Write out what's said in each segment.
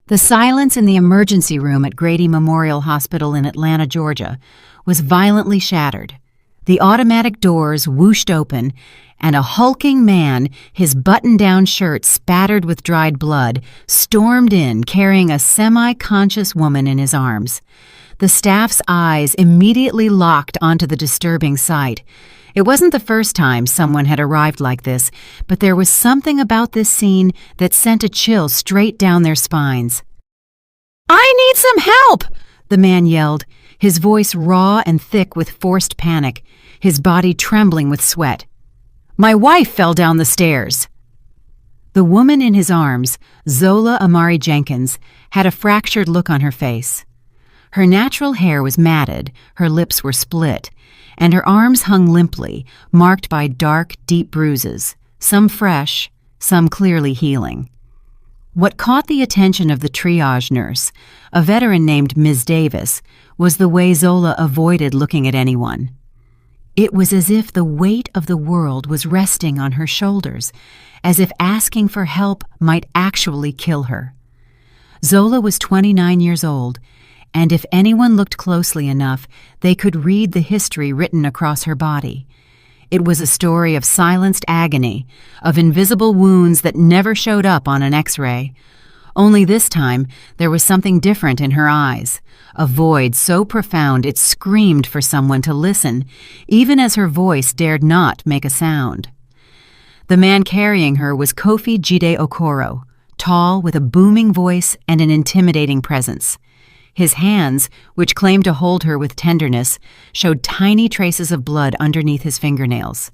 The silence in the emergency room at Grady Memorial Hospital in Atlanta, Georgia, was violently shattered. The automatic doors whooshed open, and a hulking man, his button-down shirt spattered with dried blood, stormed in carrying a semi-conscious woman in his arms. The staff's eyes immediately locked onto the disturbing sight. It wasn't the first time someone had arrived like this, but there was something about this scene that sent a chill straight down their spines. "I need some help!" the man yelled, his voice raw and thick with forced panic, his body trembling with sweat. "My wife fell down the stairs." The woman in his arms, Zola Amari Jenkins, had a fractured look on her face. Her natural hair was matted, her lips were split, and her arms hung limply, marked by dark, deep bruises, some fresh, some clearly healing. What caught the attention of the triage nurse, a veteran named Ms. Davis, was the way Zola avoided looking at anyone. It was as if the weight of the world was resting on her shoulders, as if asking for help might actually kill her. Zola was 29 years old, and if anyone looked closely enough, they could read the history written across her body. It was a story of silenced agony, of invisible wounds that never showed up on an X-ray. Only this time, there was something different in her eyes, a void so profound it screamed for someone to listen, even as her voice dared not make a sound. The man carrying her was Kofi Jide Okoro, tall with a booming voice and an intimidating presence. His hands, which claimed to hold her with tenderness, showed tiny traces of blood underneath his fingernails.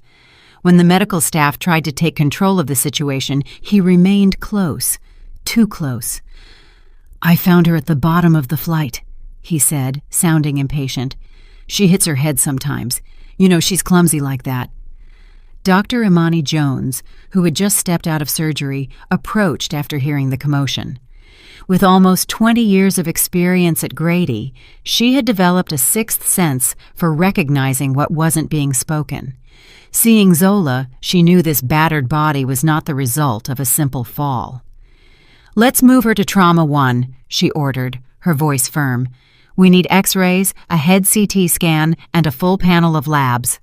When the medical staff tried to take control of the situation, he remained close, too close. "I found her at the bottom of the flight," he said, sounding impatient. "She hits her head sometimes. You know, she's clumsy like that." Dr. Imani Jones, who had just stepped out of surgery, approached after hearing the commotion. With almost 20 years of experience at Grady, she had developed a sixth sense for recognizing what wasn't being spoken. Seeing Zola, she knew this battered body was not the result of a simple fall. "Let's move her to Trauma 1, she ordered, her voice firm. "We need X-rays, a head CT scan, and a full panel of labs."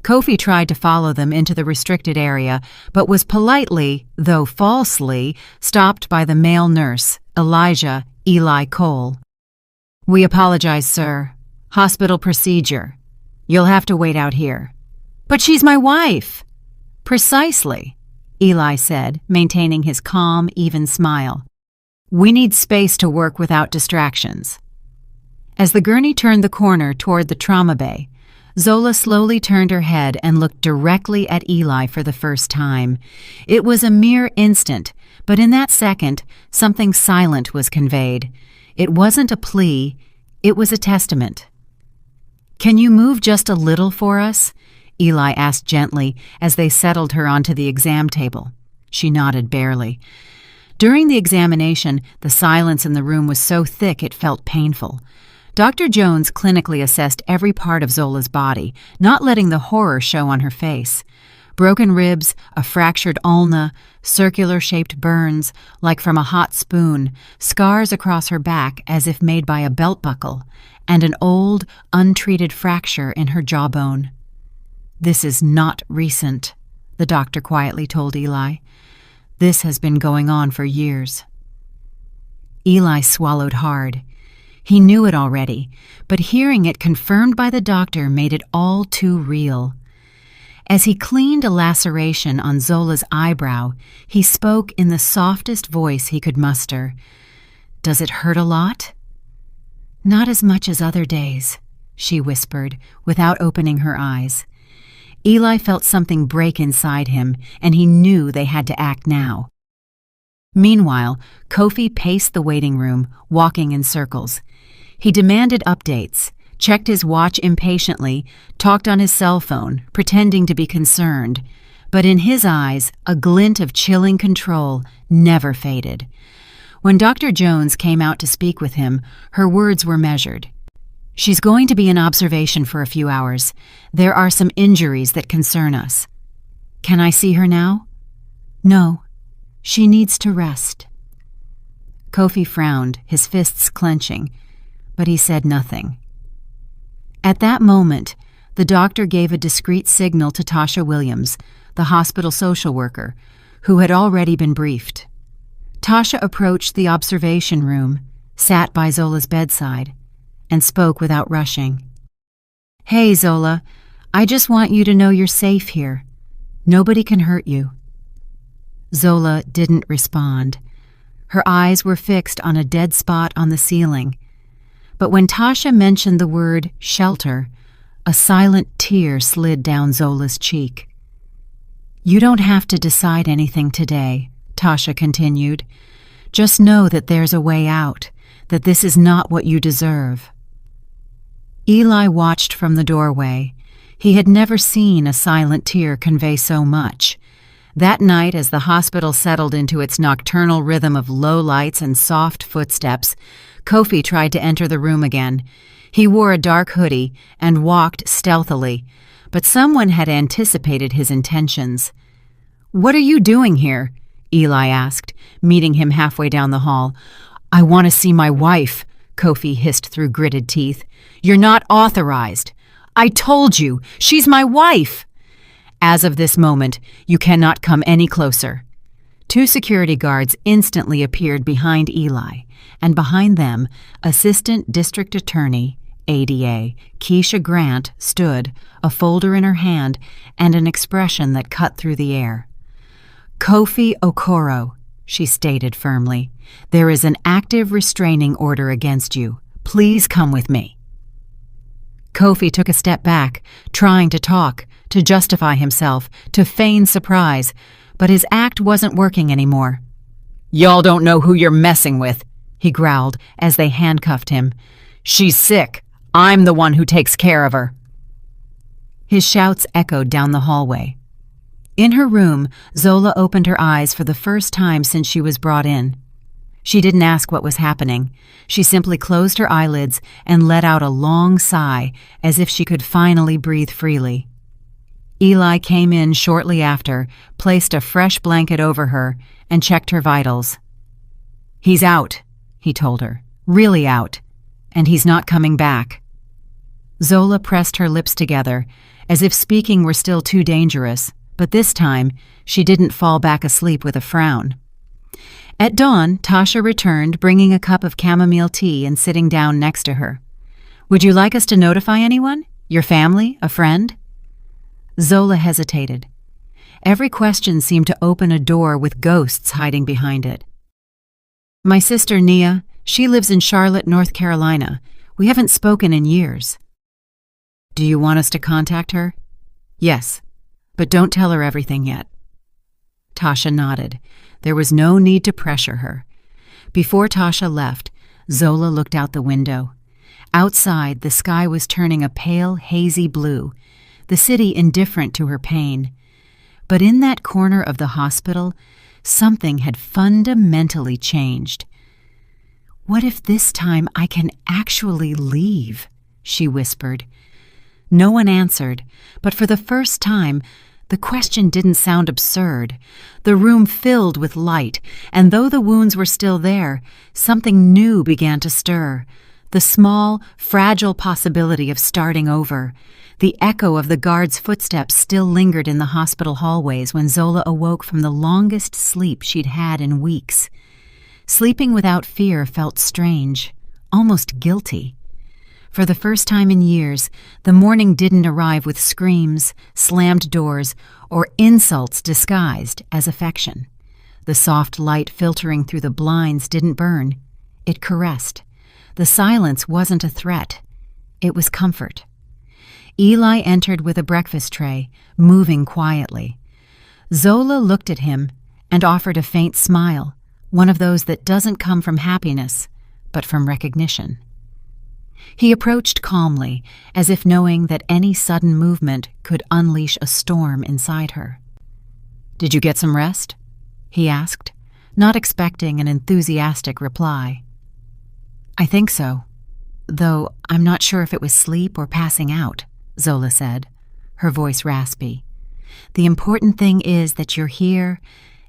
Kofi tried to follow them into the restricted area, but was politely, though falsely, stopped by the male nurse, Elijah Eli Cole. "We apologize, sir. Hospital procedure. You'll have to wait out here." "But she's my wife." "Precisely," Eli said, maintaining his calm, even smile. "We need space to work without distractions." As the gurney turned the corner toward the trauma bay, Zola slowly turned her head and looked directly at Eli for the first time. It was a mere instant, but in that second, something silent was conveyed. It wasn't a plea, it was a testament. "Can you move just a little for us?" Eli asked gently as they settled her onto the exam table. She nodded barely. During the examination, the silence in the room was so thick it felt painful. Dr. Jones clinically assessed every part of Zola's body, not letting the horror show on her face. Broken ribs, a fractured ulna, circular-shaped burns, like from a hot spoon, scars across her back as if made by a belt buckle, and an old, untreated fracture in her jawbone. "This is not recent," the doctor quietly told Eli. "This has been going on for years." Eli swallowed hard. He knew it already, but hearing it confirmed by the doctor made it all too real. As he cleaned a laceration on Zola's eyebrow, he spoke in the softest voice he could muster. "Does it hurt a lot?" "Not as much as other days," she whispered, without opening her eyes. Eli felt something break inside him, and he knew they had to act now. Meanwhile, Kofi paced the waiting room, walking in circles. He demanded updates, checked his watch impatiently, talked on his cell phone, pretending to be concerned. But in his eyes, a glint of chilling control never faded. When Dr. Jones came out to speak with him, her words were measured. "She's going to be in observation for a few hours. There are some injuries that concern us." "Can I see her now?" "No. She needs to rest." Kofi frowned, his fists clenching, but he said nothing. At that moment, the doctor gave a discreet signal to Tasha Williams, the hospital social worker, who had already been briefed. Tasha approached the observation room, sat by Zola's bedside, and spoke without rushing. "Hey, Zola, I just want you to know you're safe here. Nobody can hurt you." Zola didn't respond. Her eyes were fixed on a dead spot on the ceiling. But when Tasha mentioned the word shelter, a silent tear slid down Zola's cheek. "You don't have to decide anything today," Tasha continued. "Just know that there's a way out, that this is not what you deserve." Eli watched from the doorway. He had never seen a silent tear convey so much. That night, as the hospital settled into its nocturnal rhythm of low lights and soft footsteps, Kofi tried to enter the room again. He wore a dark hoodie and walked stealthily, but someone had anticipated his intentions. "What are you doing here?" Eli asked, meeting him halfway down the hall. "I want to see my wife," Kofi hissed through gritted teeth. "You're not authorized. I told you, she's my wife." "As of this moment, you cannot come any closer." Two security guards instantly appeared behind Eli, and behind them, Assistant District Attorney, ADA, Keisha Grant, stood, a folder in her hand and an expression that cut through the air. "Kofi Okoro," she stated firmly, "there is an active restraining order against you. Please come with me." Kofi took a step back, trying to talk, to justify himself, to feign surprise, but his act wasn't working anymore. "Y'all don't know who you're messing with," he growled as they handcuffed him. "She's sick. I'm the one who takes care of her." His shouts echoed down the hallway. In her room, Zola opened her eyes for the first time since she was brought in. She didn't ask what was happening. She simply closed her eyelids and let out a long sigh, as if she could finally breathe freely. Eli came in shortly after, placed a fresh blanket over her, and checked her vitals. "He's out," he told her. "Really out. And he's not coming back." Zola pressed her lips together, as if speaking were still too dangerous, but this time she didn't fall back asleep with a frown. At dawn, Tasha returned, bringing a cup of chamomile tea and sitting down next to her. "Would you like us to notify anyone? Your family? A friend?" Zola hesitated. Every question seemed to open a door with ghosts hiding behind it. "My sister, Nia. She lives in Charlotte, North Carolina. We haven't spoken in years." "Do you want us to contact her?" "Yes, but don't tell her everything yet." Tasha nodded. There was no need to pressure her. Before Tasha left, Zola looked out the window. Outside, the sky was turning a pale, hazy blue, the city indifferent to her pain. But in that corner of the hospital, something had fundamentally changed. "What if this time I can actually leave?" she whispered. No one answered, but for the first time, the question didn't sound absurd. The room filled with light, and though the wounds were still there, something new began to stir. The small, fragile possibility of starting over. The echo of the guard's footsteps still lingered in the hospital hallways when Zola awoke from the longest sleep she'd had in weeks. Sleeping without fear felt strange, almost guilty. For the first time in years, the morning didn't arrive with screams, slammed doors, or insults disguised as affection. The soft light filtering through the blinds didn't burn. It caressed. The silence wasn't a threat. It was comfort. Eli entered with a breakfast tray, moving quietly. Zola looked at him and offered a faint smile, one of those that doesn't come from happiness, but from recognition. He approached calmly, as if knowing that any sudden movement could unleash a storm inside her. "Did you get some rest?" he asked, not expecting an enthusiastic reply. "I think so, though I'm not sure if it was sleep or passing out," Zola said, her voice raspy. "The important thing is that you're here,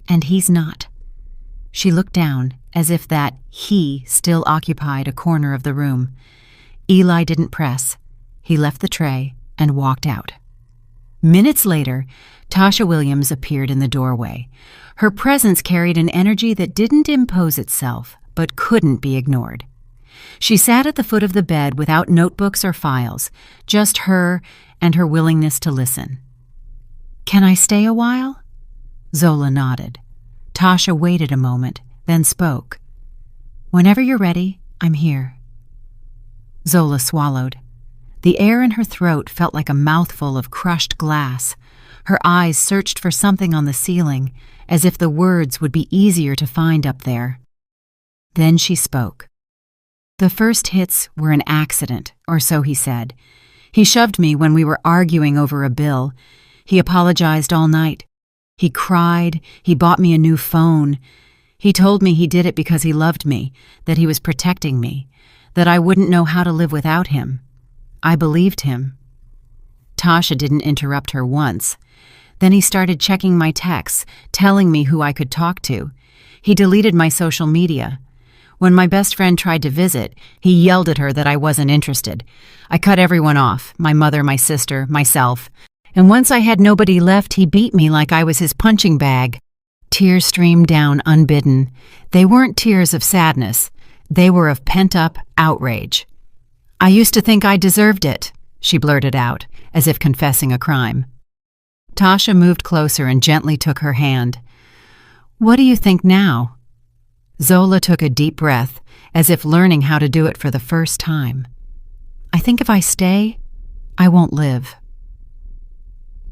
and he's not." She looked down, as if that he still occupied a corner of the room. Eli didn't press. He left the tray and walked out. Minutes later, Tasha Williams appeared in the doorway. Her presence carried an energy that didn't impose itself, but couldn't be ignored. She sat at the foot of the bed without notebooks or files, just her and her willingness to listen. "Can I stay a while?" Zola nodded. Tasha waited a moment, then spoke. "Whenever you're ready, I'm here." Zola swallowed. The air in her throat felt like a mouthful of crushed glass. Her eyes searched for something on the ceiling, as if the words would be easier to find up there. Then she spoke. "The first hits were an accident, or so he said. He shoved me when we were arguing over a bill. He apologized all night. He cried. He bought me a new phone. He told me he did it because he loved me, that he was protecting me, that I wouldn't know how to live without him. I believed him." Tasha didn't interrupt her once. Then he started checking my texts, telling me who I could talk to. He deleted my social media. When my best friend tried to visit, he yelled at her that I wasn't interested. I cut everyone off, my mother, my sister, myself. And once I had nobody left, he beat me like I was his punching bag. Tears streamed down unbidden. They weren't tears of sadness. They were of pent-up outrage. "I used to think I deserved it," she blurted out, as if confessing a crime. Tasha moved closer and gently took her hand. "What do you think now?" Zola took a deep breath, as if learning how to do it for the first time. "I think if I stay, I won't live."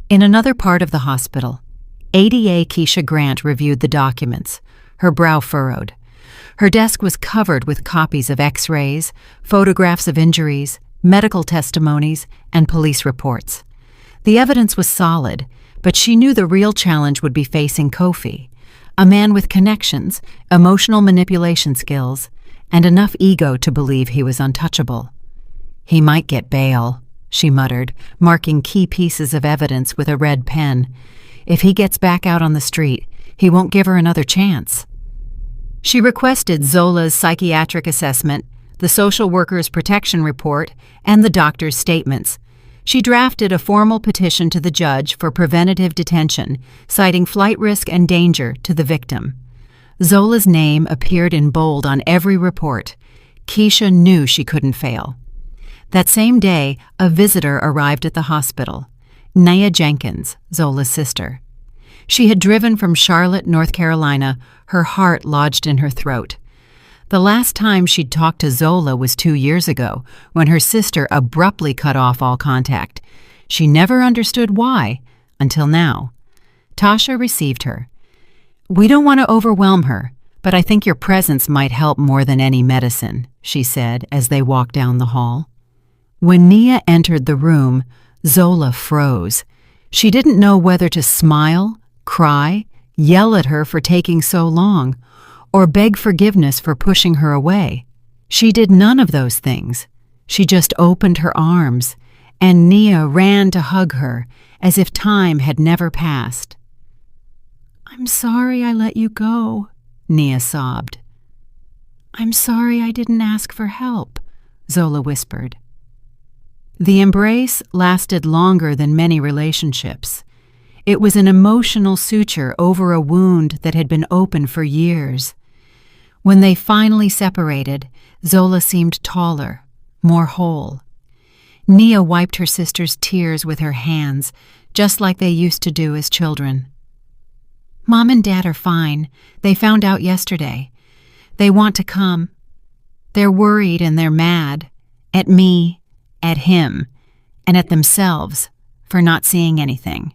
In another part of the hospital, ADA Keisha Grant reviewed the documents, her brow furrowed. Her desk was covered with copies of X-rays, photographs of injuries, medical testimonies, and police reports. The evidence was solid, but she knew the real challenge would be facing Kofi, a man with connections, emotional manipulation skills, and enough ego to believe he was untouchable. "He might get bail," she muttered, marking key pieces of evidence with a red pen. "If he gets back out on the street, he won't give her another chance." She requested Zola's psychiatric assessment, the social worker's protection report, and the doctor's statements. She drafted a formal petition to the judge for preventative detention, citing flight risk and danger to the victim. Zola's name appeared in bold on every report. Keisha knew she couldn't fail. That same day, a visitor arrived at the hospital, Nia Jenkins, Zola's sister. She had driven from Charlotte, North Carolina, her heart lodged in her throat. The last time she'd talked to Zola was 2 years ago, when her sister abruptly cut off all contact. She never understood why, until now. Tasha received her. "We don't want to overwhelm her, but I think your presence might help more than any medicine," she said as they walked down the hall. When Nia entered the room, Zola froze. She didn't know whether to smile, cry, yell at her for taking so long, or beg forgiveness for pushing her away. She did none of those things. She just opened her arms, and Nia ran to hug her as if time had never passed. "I'm sorry I let you go," Nia sobbed. "I'm sorry I didn't ask for help," Zola whispered. The embrace lasted longer than many relationships. It was an emotional suture over a wound that had been open for years. When they finally separated, Zola seemed taller, more whole. Nia wiped her sister's tears with her hands, just like they used to do as children. "Mom and Dad are fine. They found out yesterday. They want to come. They're worried and they're mad. At me, at him, and at themselves for not seeing anything."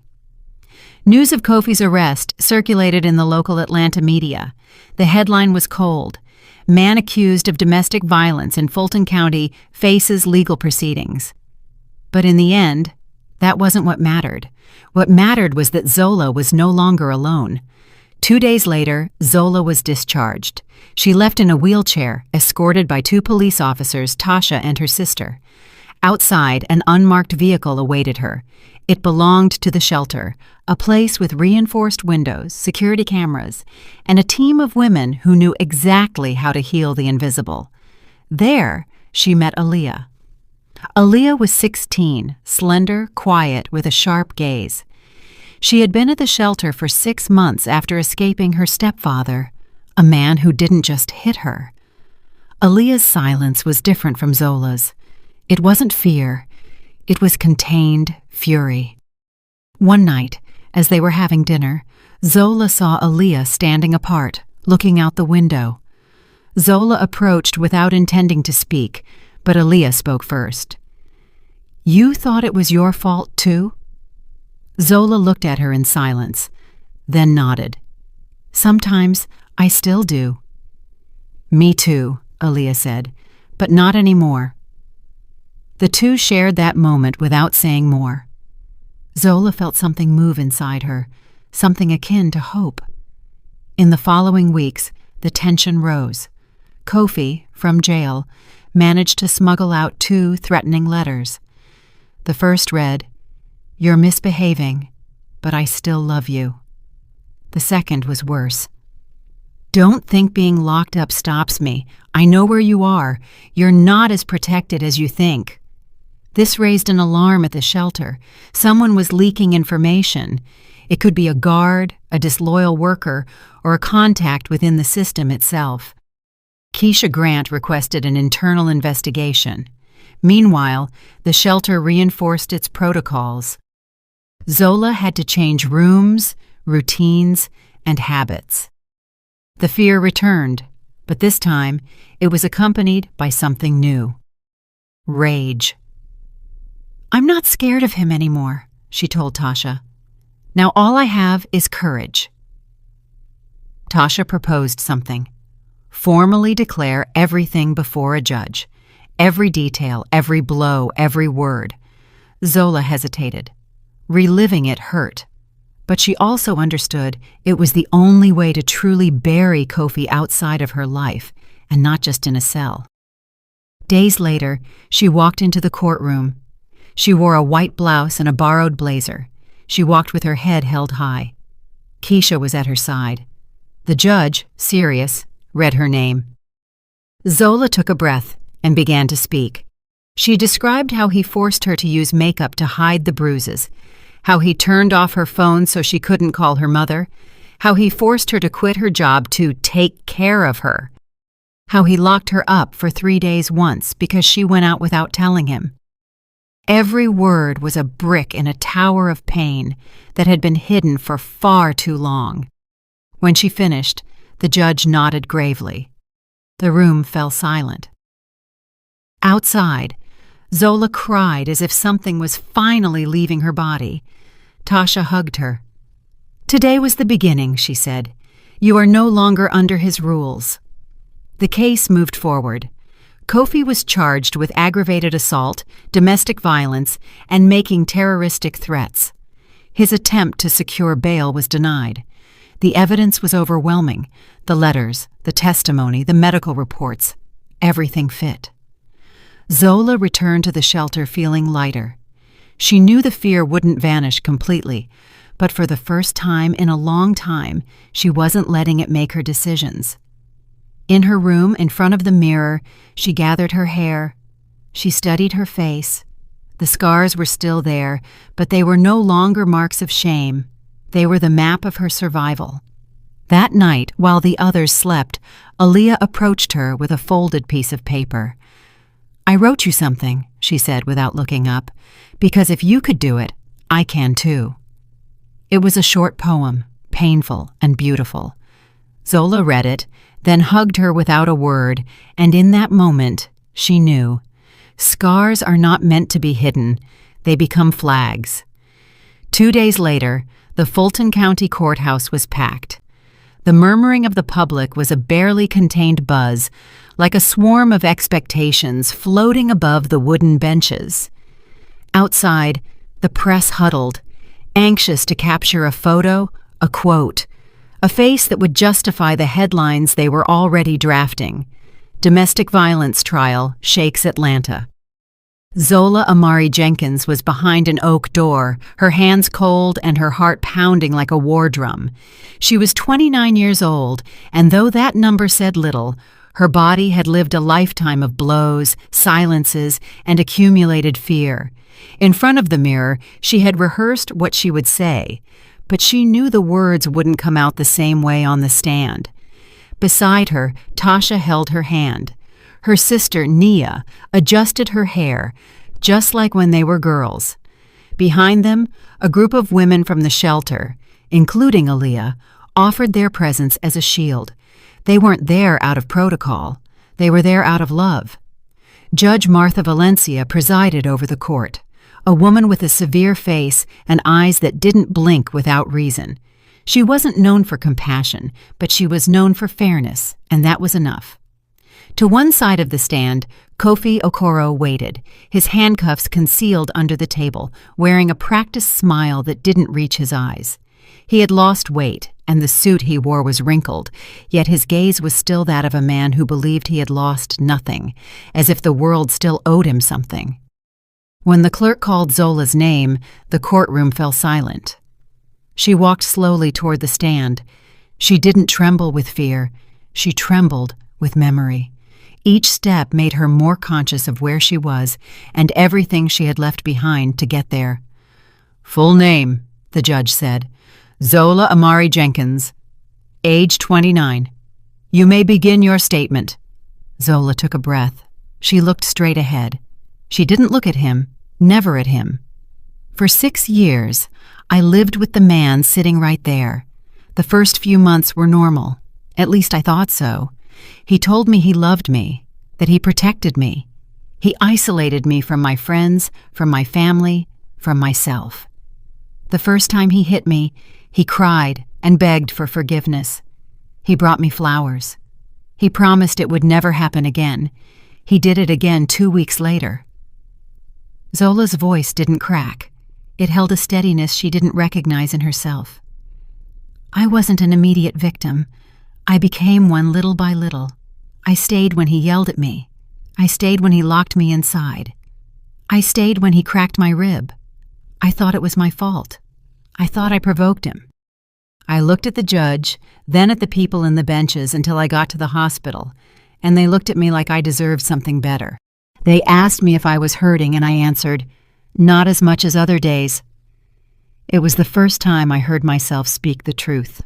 News of Kofi's arrest circulated in the local Atlanta media. The headline was cold. "Man accused of domestic violence in Fulton County faces legal proceedings." But in the end, that wasn't what mattered. What mattered was that Zola was no longer alone. 2 days later, Zola was discharged. She left in a wheelchair, escorted by 2 police officers, Tasha and her sister. Outside, an unmarked vehicle awaited her. It belonged to the shelter, a place with reinforced windows, security cameras, and a team of women who knew exactly how to heal the invisible. There, she met Aaliyah. Aaliyah was 16, slender, quiet, with a sharp gaze. She had been at the shelter for 6 months after escaping her stepfather, a man who didn't just hit her. Aaliyah's silence was different from Zola's. It wasn't fear. It was contained fury. One night, as they were having dinner, Zola saw Aaliyah standing apart, looking out the window. Zola approached without intending to speak, but Aaliyah spoke first. "You thought it was your fault, too?" Zola looked at her in silence, then nodded. "Sometimes I still do." "Me too," Aaliyah said, "but not anymore." The two shared that moment without saying more. Zola felt something move inside her, something akin to hope. In the following weeks, the tension rose. Kofi, from jail, managed to smuggle out 2 threatening letters. The first read, "You're misbehaving, but I still love you." The second was worse. "Don't think being locked up stops me. I know where you are. You're not as protected as you think." This raised an alarm at the shelter. Someone was leaking information. It could be a guard, a disloyal worker, or a contact within the system itself. Keisha Grant requested an internal investigation. Meanwhile, the shelter reinforced its protocols. Zola had to change rooms, routines, and habits. The fear returned, but this time it was accompanied by something new. Rage. "I'm not scared of him anymore," she told Tasha. "Now all I have is courage." Tasha proposed something. Formally declare everything before a judge. Every detail, every blow, every word. Zola hesitated. Reliving it hurt. But she also understood it was the only way to truly bury Kofi outside of her life, and not just in a cell. Days later, she walked into the courtroom. She wore a white blouse and a borrowed blazer. She walked with her head held high. Keisha was at her side. The judge, serious, read her name. Zola took a breath and began to speak. She described how he forced her to use makeup to hide the bruises, how he turned off her phone so she couldn't call her mother, how he forced her to quit her job to take care of her, how he locked her up for 3 days once because she went out without telling him. Every word was a brick in a tower of pain that had been hidden for far too long. When she finished, the judge nodded gravely. The room fell silent. Outside, Zola cried as if something was finally leaving her body. Tasha hugged her. "Today was the beginning," she said. "You are no longer under his rules." The case moved forward. Kofi was charged with aggravated assault, domestic violence, and making terroristic threats. His attempt to secure bail was denied. The evidence was overwhelming. The letters, the testimony, the medical reports, everything fit. Zola returned to the shelter feeling lighter. She knew the fear wouldn't vanish completely, but for the first time in a long time, she wasn't letting it make her decisions. In her room, in front of the mirror, she gathered her hair. She studied her face. The scars were still there, but they were no longer marks of shame. They were the map of her survival. That night, while the others slept, Aaliyah approached her with a folded piece of paper. "I wrote you something," she said without looking up, "because if you could do it, I can too." It was a short poem, painful and beautiful. Zola read it, then hugged her without a word, and in that moment, she knew. Scars are not meant to be hidden. They become flags. 2 days later, the Fulton County Courthouse was packed. The murmuring of the public was a barely contained buzz, like a swarm of expectations floating above the wooden benches. Outside, the press huddled, anxious to capture a photo, a quote, a face that would justify the headlines they were already drafting. Domestic violence trial shakes Atlanta. Zola Amari Jenkins was behind an oak door, her hands cold and her heart pounding like a war drum. She was 29 years old, and though that number said little, her body had lived a lifetime of blows, silences, and accumulated fear. In front of the mirror, she had rehearsed what she would say, but she knew the words wouldn't come out the same way on the stand. Beside her, Tasha held her hand. Her sister, Nia, adjusted her hair, just like when they were girls. Behind them, a group of women from the shelter, including Aaliyah, offered their presence as a shield. They weren't there out of protocol. They were there out of love. Judge Martha Valencia presided over the court, a woman with a severe face and eyes that didn't blink without reason. She wasn't known for compassion, but she was known for fairness, and that was enough. To one side of the stand, Kofi Okoro waited, his handcuffs concealed under the table, wearing a practiced smile that didn't reach his eyes. He had lost weight, and the suit he wore was wrinkled, yet his gaze was still that of a man who believed he had lost nothing, as if the world still owed him something. When the clerk called Zola's name, the courtroom fell silent. She walked slowly toward the stand. She didn't tremble with fear. She trembled with memory. Each step made her more conscious of where she was and everything she had left behind to get there. "Full name," the judge said. "Zola Amari Jenkins. Age 29. You may begin your statement." Zola took a breath. She looked straight ahead. She didn't look at him, never at him. "For 6 years, I lived with the man sitting right there. The first few months were normal. At least I thought so. He told me he loved me, that he protected me. He isolated me from my friends, from my family, from myself. The first time he hit me, he cried and begged for forgiveness. He brought me flowers. He promised it would never happen again. He did it again 2 weeks later." Zola's voice didn't crack. It held a steadiness she didn't recognize in herself. "I wasn't an immediate victim. I became one little by little. I stayed when he yelled at me. I stayed when he locked me inside. I stayed when he cracked my rib. I thought it was my fault. I thought I provoked him. I looked at the judge, then at the people in the benches until I got to the hospital, and they looked at me like I deserved something better. They asked me if I was hurting, and I answered, 'Not as much as other days.' It was the first time I heard myself speak the truth."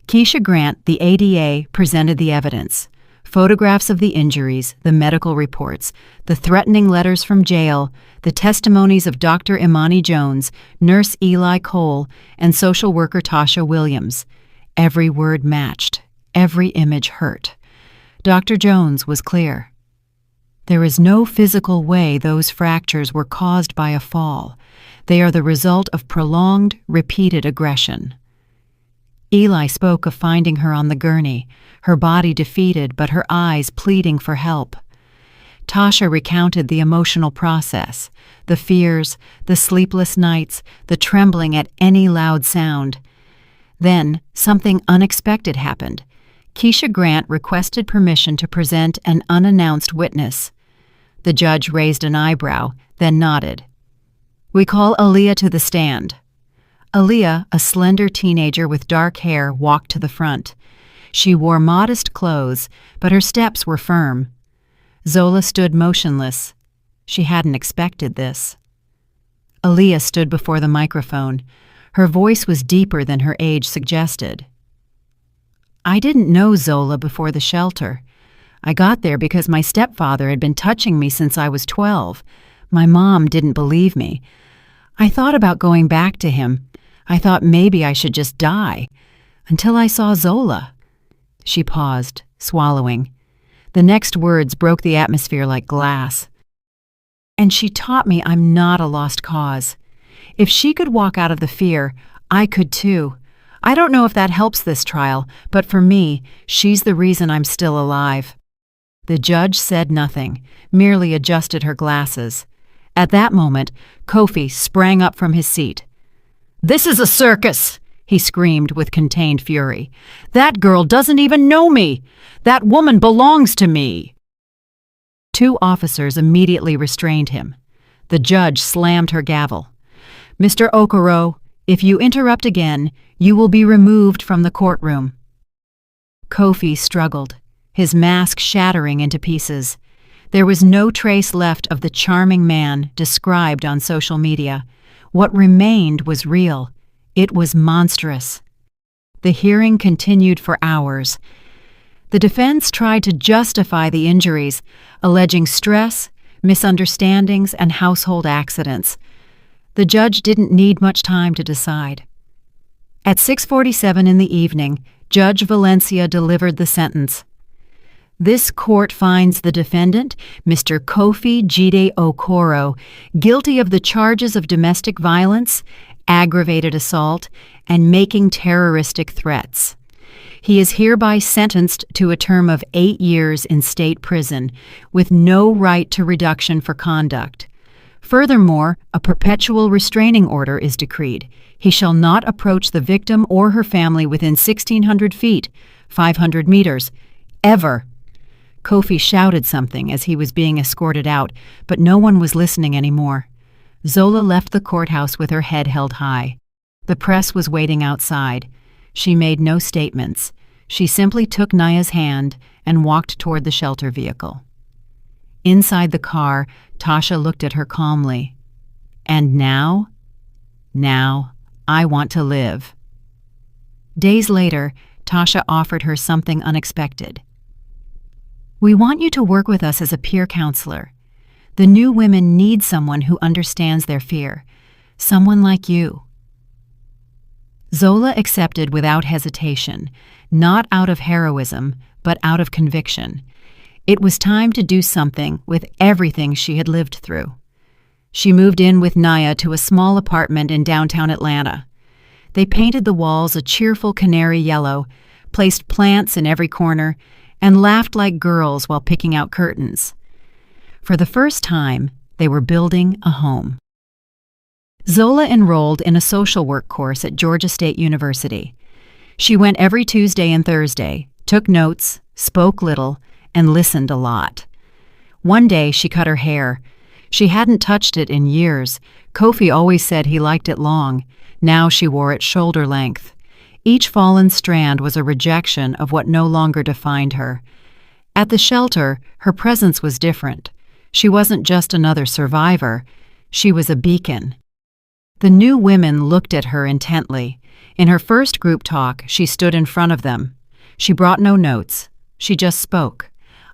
Keisha Grant, the ADA, presented the evidence. Photographs of the injuries, the medical reports, the threatening letters from jail, the testimonies of Dr. Imani Jones, Nurse Eli Cole, and social worker Tasha Williams. Every word matched. Every image hurt. Dr. Jones was clear. There is no physical way those fractures were caused by a fall. They are the result of prolonged, repeated aggression. Eli spoke of finding her on the gurney, her body defeated but her eyes pleading for help. Tasha recounted the emotional process, the fears, the sleepless nights, the trembling at any loud sound. Then, something unexpected happened. Keisha Grant requested permission to present an unannounced witness. The judge raised an eyebrow, then nodded. "We call Aaliyah to the stand." Aaliyah, a slender teenager with dark hair, walked to the front. She wore modest clothes, but her steps were firm. Zola stood motionless. She hadn't expected this. Aaliyah stood before the microphone. Her voice was deeper than her age suggested. "I didn't know Zola before the shelter. I got there because my stepfather had been touching me since I was 12. My mom didn't believe me. I thought about going back to him. I thought maybe I should just die. Until I saw Zola." She paused, swallowing. The next words broke the atmosphere like glass. "And she taught me I'm not a lost cause. If she could walk out of the fear, I could too. I don't know if that helps this trial, but for me, she's the reason I'm still alive." The judge said nothing, merely adjusted her glasses. At that moment, Kofi sprang up from his seat. "This is a circus!" he screamed with contained fury. "That girl doesn't even know me! That woman belongs to me!" 2 officers immediately restrained him. The judge slammed her gavel. "Mr. Okoro, if you interrupt again, you will be removed from the courtroom." Kofi struggled, his mask shattering into pieces. There was no trace left of the charming man described on social media. What remained was real. It was monstrous. The hearing continued for hours. The defense tried to justify the injuries, alleging stress, misunderstandings, and household accidents. The judge didn't need much time to decide. At 6:47 in the evening, Judge Valencia delivered the sentence. This court finds the defendant, Mr. Kofi Jide Okoro, guilty of the charges of domestic violence, aggravated assault, and making terroristic threats. He is hereby sentenced to a term of 8 years in state prison, with no right to reduction for conduct. Furthermore, a perpetual restraining order is decreed. He shall not approach the victim or her family within 1,600 feet, 500 meters, ever. Kofi shouted something as he was being escorted out, but no one was listening anymore. Zola left the courthouse with her head held high. The press was waiting outside. She made no statements. She simply took Naya's hand and walked toward the shelter vehicle. Inside the car, Tasha looked at her calmly. "And now? Now, I want to live." Days later, Tasha offered her something unexpected. "We want you to work with us as a peer counselor. The new women need someone who understands their fear. Someone like you." Zola accepted without hesitation, not out of heroism, but out of conviction. It was time to do something with everything she had lived through. She moved in with Naya to a small apartment in downtown Atlanta. They painted the walls a cheerful canary yellow, placed plants in every corner, and laughed like girls while picking out curtains. For the first time, they were building a home. Zola enrolled in a social work course at Georgia State University. She went every Tuesday and Thursday, took notes, spoke little, and listened a lot. One day, she cut her hair. She hadn't touched it in years. Kofi always said he liked it long. Now she wore it shoulder length. Each fallen strand was a rejection of what no longer defined her. At the shelter, her presence was different. She wasn't just another survivor. She was a beacon. The new women looked at her intently. In her first group talk, she stood in front of them. She brought no notes. She just spoke.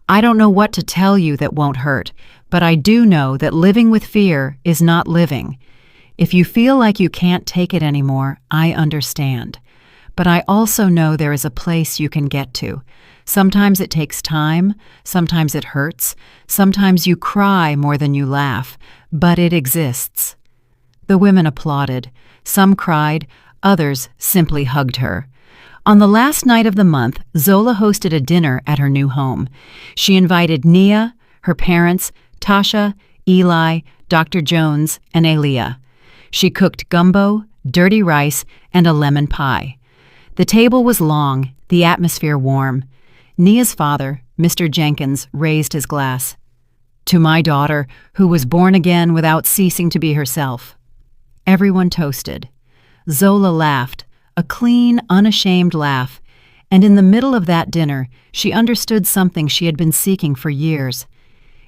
"I don't know what to tell you that won't hurt, but I do know that living with fear is not living. If you feel like you can't take it anymore, I understand. But I also know there is a place you can get to. Sometimes it takes time, sometimes it hurts, sometimes you cry more than you laugh, but it exists." The women applauded. Some cried, others simply hugged her. On the last night of the month, Zola hosted a dinner at her new home. She invited Nia, her parents, Tasha, Eli, Dr. Jones, and Elia. She cooked gumbo, dirty rice, and a lemon pie. The table was long, the atmosphere warm. Nia's father, Mr. Jenkins, raised his glass. "To my daughter, who was born again without ceasing to be herself." Everyone toasted. Zola laughed, a clean, unashamed laugh, and in the middle of that dinner, she understood something she had been seeking for years.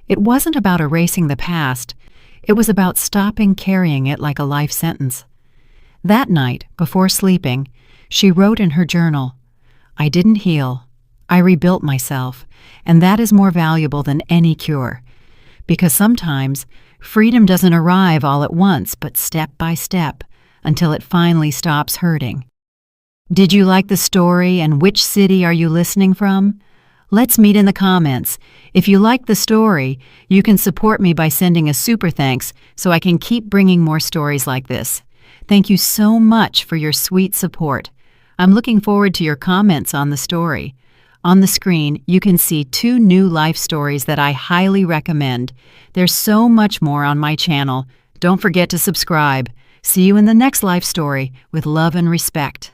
It wasn't about erasing the past. It was about stopping carrying it like a life sentence. That night, before sleeping, she wrote in her journal, "I didn't heal. I rebuilt myself, and that is more valuable than any cure. Because sometimes, freedom doesn't arrive all at once, but step by step, until it finally stops hurting." Did you like the story, and which city are you listening from? Let's meet in the comments. If you like the story, you can support me by sending a super thanks so I can keep bringing more stories like this. Thank you so much for your sweet support. I'm looking forward to your comments on the story. On the screen, you can see 2 new life stories that I highly recommend. There's so much more on my channel. Don't forget to subscribe. See you in the next life story with love and respect.